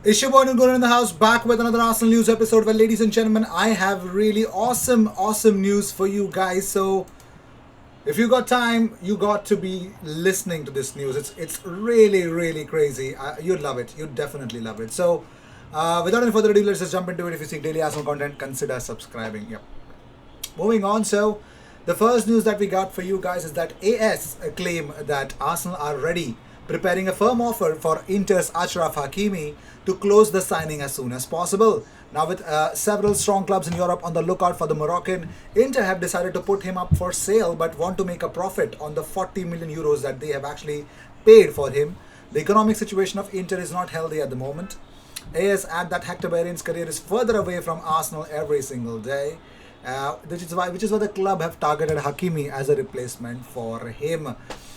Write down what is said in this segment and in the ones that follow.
It's your boy Nugur in the house, back with another Arsenal news episode. Well, ladies and gentlemen, I have really awesome news for you guys. So, if you got time, you got to be listening to this news. It's really crazy. You'd love it. You'd definitely love it. So, without any further ado, let's just jump into it. If you see daily Arsenal content, consider subscribing. Yep. Moving on. So, the first news that we got for you guys is that AS claim that Arsenal are ready, preparing a firm offer for Inter's Achraf Hakimi to close the signing as soon as possible. Now, with several strong clubs in Europe on the lookout for the Moroccan, Inter have decided to put him up for sale but want to make a profit on the 40 million euros that they have actually paid for him. The economic situation of Inter is not healthy at the moment. AS add that Hector Bellerin's career is further away from Arsenal every single day. Which is why the club have targeted Hakimi as a replacement for him.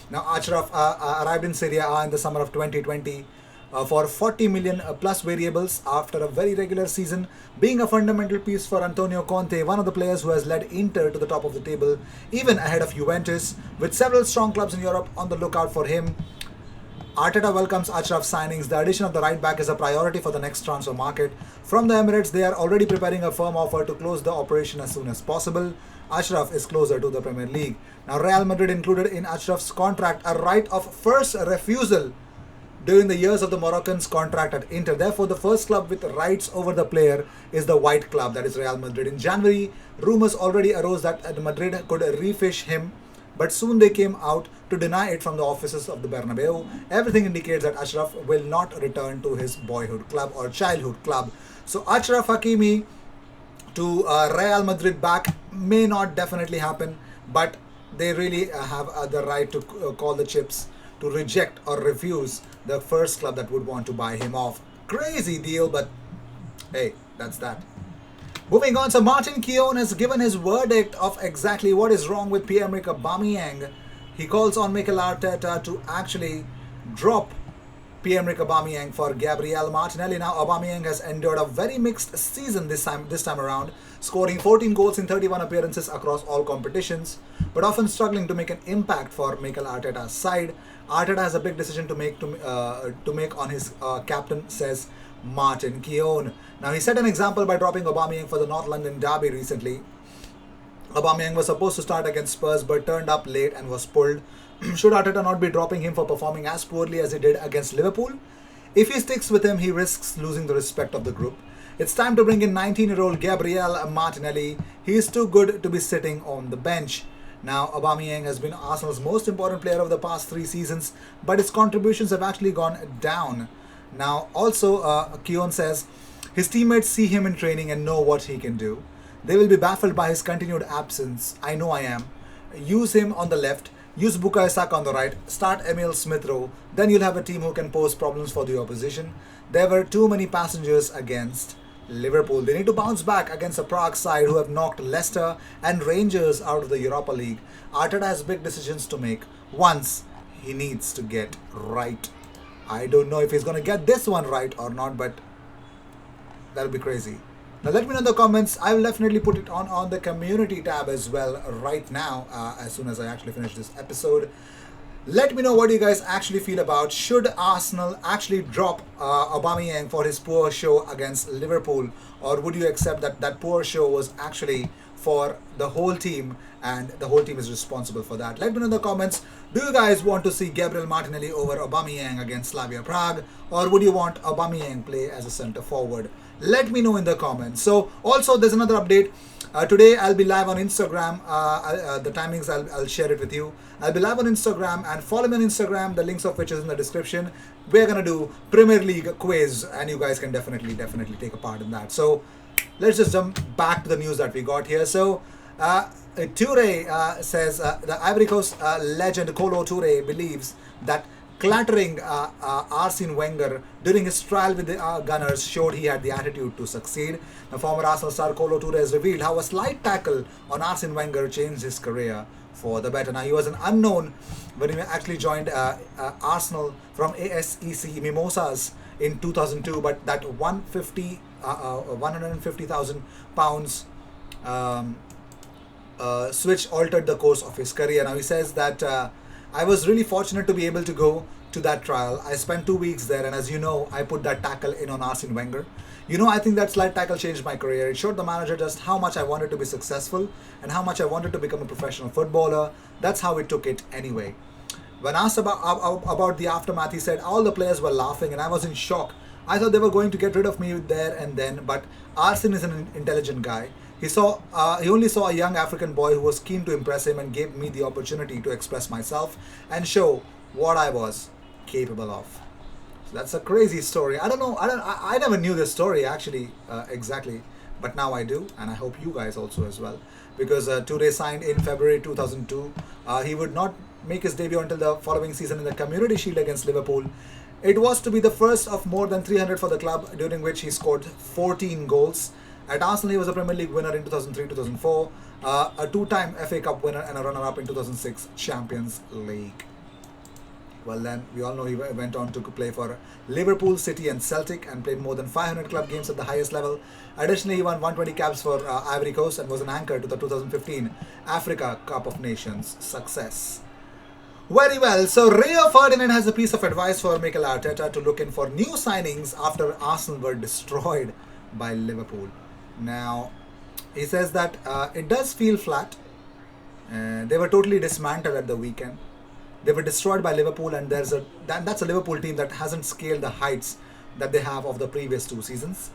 Now, Achraf arrived in Serie A in the summer of 2020 for 40 million plus variables after a very regular season, being a fundamental piece for Antonio Conte, one of the players who has led Inter to the top of the table, even ahead of Juventus, with several strong clubs in Europe on the lookout for him. Arteta welcomes Achraf signings. The addition of the right back is a priority for the next transfer market. From the Emirates, they are already preparing a firm offer to close the operation as soon as possible. Achraf is closer to the Premier League. Now, Real Madrid included in Achraf's contract a right of first refusal during the years of the Moroccan's contract at Inter. Therefore, the first club with rights over the player is the white club, that is Real Madrid. In January, rumors already arose that Madrid could refish him, but soon they came out to deny it from the offices of the Bernabeu. Everything indicates that Achraf will not return to his boyhood club or childhood club. So Achraf Hakimi to Real Madrid back may not definitely happen, but they really have the right to call the chips, to reject or refuse the first club that would want to buy him off. Crazy deal, but hey, that's that. Moving on, so Martin Keown has given his verdict of exactly what is wrong with Pierre-Emerick Aubameyang. He calls on Mikel Arteta to actually drop Pierre-Emerick Aubameyang for Gabriel Martinelli. Now, Aubameyang has endured a very mixed season this time around, scoring 14 goals in 31 appearances across all competitions, but often struggling to make an impact for Mikel Arteta's side. Arteta has a big decision to make on his captain, says Martin Keown. Now, he set an example by dropping Aubameyang for the North London derby recently. Aubameyang was supposed to start against Spurs but turned up late and was pulled. Should Arteta not be dropping him for performing as poorly as he did against Liverpool? If he sticks with him, he risks losing the respect of the group. It's time to bring in 19-year-old Gabriel Martinelli. He is too good to be sitting on the bench. Now, Aubameyang has been Arsenal's most important player over the past 3 seasons, but his contributions have actually gone down. Now, also, Keown says his teammates see him in training and know what he can do. They will be baffled by his continued absence. I know I am. Use him on the left, use Bukayo Saka on the right, start Emil Smith Rowe. Then you'll have a team who can pose problems for the opposition. There were too many passengers against Liverpool. They need to bounce back against a Prague side who have knocked Leicester and Rangers out of the Europa League. Arteta has big decisions to make. Once, he needs to get right. I don't know if he's going to get this one right or not, but that'll be crazy. Now let me know in the comments. I will definitely put it on the community tab as well right now, as soon as I actually finish this episode. Let me know what you guys actually feel about. Should Arsenal actually drop Aubameyang for his poor show against Liverpool, or would you accept that that poor show was actually for the whole team and the whole team is responsible for that? Let me know in the comments. Do you guys want to see Gabriel Martinelli over Aubameyang against Slavia Prague, or would you want Aubameyang play as a centre forward? Let me know in the comments. So also there's another update. Today I'll be live on Instagram. The timings I'll share it with you. I'll be live on Instagram, and follow me on Instagram, the links of which is in the description. We're gonna do Premier League quiz, and you guys can definitely take a part in that. So let's just jump back to the news that we got here. So Toure says the Ivory Coast legend Kolo Toure believes that clattering Arsene Wenger during his trial with the Gunners showed he had the attitude to succeed. The former Arsenal star Kolo Toure has revealed how a slight tackle on Arsene Wenger changed his career for the better. Now, he was an unknown when he actually joined Arsenal from ASEC Mimosas in 2002, but that 150,000 pounds switch altered the course of his career. Now, he says that I was really fortunate to be able to go to that trial. I spent 2 weeks there, and as you know, I put that tackle in on Arsene Wenger. You know, I think that slight tackle changed my career. It showed the manager just how much I wanted to be successful and how much I wanted to become a professional footballer. That's how it took it anyway. When asked about the aftermath, he said all the players were laughing and I was in shock. I thought they were going to get rid of me there and then, but Arsene is an intelligent guy. He only saw a young African boy who was keen to impress him and gave me the opportunity to express myself and show what I was capable of. So that's a crazy story. I don't know. I never knew this story actually exactly, but now I do, and I hope you guys also as well. Because Toure signed in February 2002. He would not make his debut until the following season in the Community Shield against Liverpool. It was to be the first of more than 300 for the club, during which he scored 14 goals. At Arsenal, he was a Premier League winner in 2003-2004, a two-time FA Cup winner and a runner-up in 2006 Champions League. Well, then, we all know he went on to play for Liverpool, City and Celtic and played more than 500 club games at the highest level. Additionally, he won 120 caps for Ivory Coast and was an anchor to the 2015 Africa Cup of Nations success. Very well, so Rio Ferdinand has a piece of advice for Mikel Arteta to look in for new signings after Arsenal were destroyed by Liverpool. Now, he says that it does feel flat. They were totally dismantled at the weekend. They were destroyed by Liverpool, and that's a Liverpool team that hasn't scaled the heights that they have of the previous 2 seasons.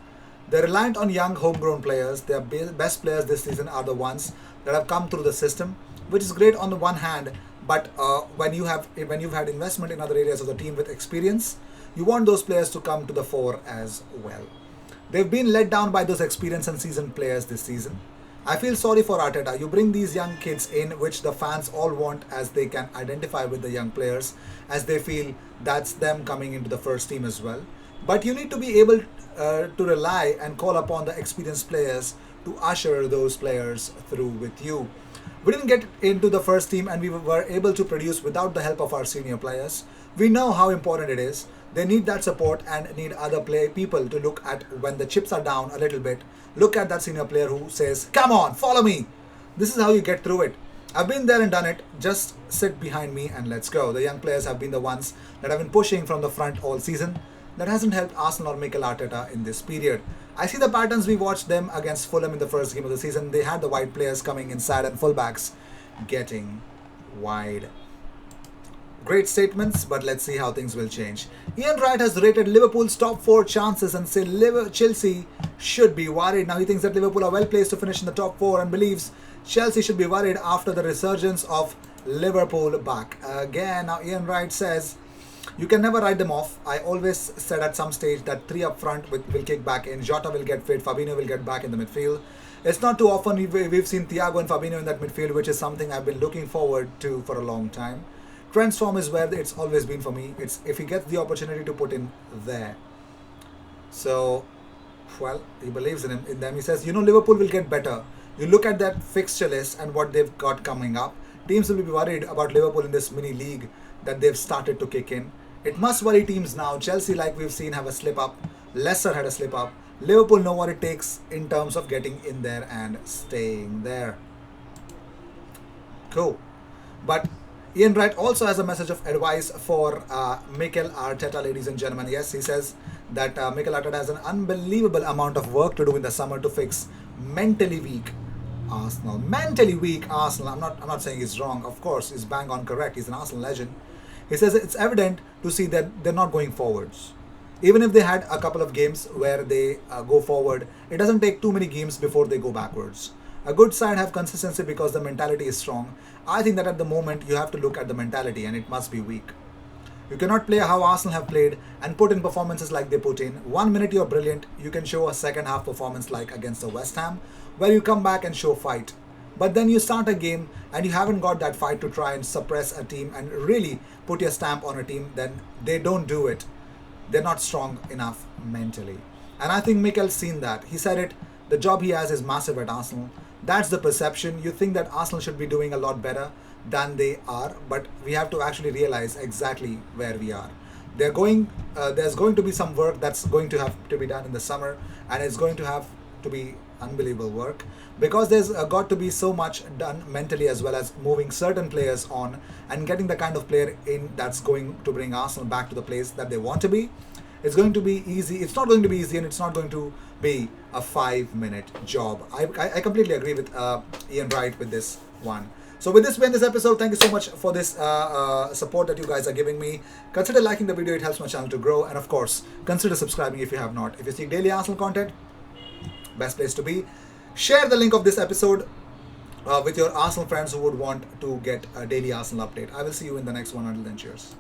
They're reliant on young homegrown players. Their best players this season are the ones that have come through the system, which is great on the one hand, but when you've had investment in other areas of the team with experience, you want those players to come to the fore as well. They've been let down by those experienced and seasoned players this season. I feel sorry for Arteta. You bring these young kids in, which the fans all want, as they can identify with the young players, as they feel that's them coming into the first team as well. But you need to be able to rely and call upon the experienced players to usher those players through with you. We didn't get into the first team and we were able to produce without the help of our senior players. We know how important it is. They need that support and need other people to look at when the chips are down a little bit. Look at that senior player who says, come on, follow me. This is how you get through it. I've been there and done it. Just sit behind me and let's go. The young players have been the ones that have been pushing from the front all season. That hasn't helped Arsenal or Mikel Arteta in this period. I see the patterns. We watched them against Fulham in the first game of the season. They had the wide players coming inside and fullbacks getting wide. Great statements, but let's see how things will change. Ian Wright has rated Liverpool's top 4 chances and said Chelsea should be worried. Now he thinks that Liverpool are well placed to finish in the top 4 and believes Chelsea should be worried after the resurgence of Liverpool back. Again, now Ian Wright says, you can never write them off. I always said at some stage that 3 up front will kick back in. Jota will get fit. Fabinho will get back in the midfield. It's not too often we've seen Thiago and Fabinho in that midfield, which is something I've been looking forward to for a long time. Trent's form is where it's always been for me. It's if he gets the opportunity to put in there. So, well, he believes in them. He says, Liverpool will get better. You look at that fixture list and what they've got coming up. Teams will be worried about Liverpool in this mini league that they've started to kick in. It must worry teams now. Chelsea, like we've seen, have a slip up. Leicester had a slip up. Liverpool know what it takes in terms of getting in there and staying there. Cool. But Ian Wright also has a message of advice for Mikel Arteta, ladies and gentlemen. Yes, he says that Mikel Arteta has an unbelievable amount of work to do in the summer to fix mentally weak Arsenal. Mentally weak Arsenal. I'm not saying he's wrong. Of course, he's bang on correct. He's an Arsenal legend. He says it's evident to see that they're not going forwards. Even if they had a couple of games where they go forward, it doesn't take too many games before they go backwards. A good side have consistency because the mentality is strong. I think that at the moment you have to look at the mentality and it must be weak. You cannot play how Arsenal have played and put in performances like they put in. 1 minute you're brilliant, you can show a second half performance like against the West Ham, where you come back and show fight. But then you start a game and you haven't got that fight to try and suppress a team and really put your stamp on a team, then they don't do it. They're not strong enough mentally. And I think Mikel's seen that. He said it, the job he has is massive at Arsenal. That's the perception. You think that Arsenal should be doing a lot better than they are, but we have to actually realize exactly where we are. There's going to be some work that's going to have to be done in the summer, and it's going to have to be unbelievable work, because there's got to be so much done mentally as well as moving certain players on and getting the kind of player in that's going to bring Arsenal back to the place that they want to be. It's going to be easy. It's not going to be easy, and it's not going to be a 5-minute job. I completely agree with Ian Wright with this one. So with this, we end this episode. Thank you so much for this support that you guys are giving me. Consider liking the video. It helps my channel to grow. And of course, consider subscribing if you have not. If you seek daily Arsenal content, best place to be. Share the link of this episode with your Arsenal friends who would want to get a daily Arsenal update. I will see you in the next one. Until then, cheers.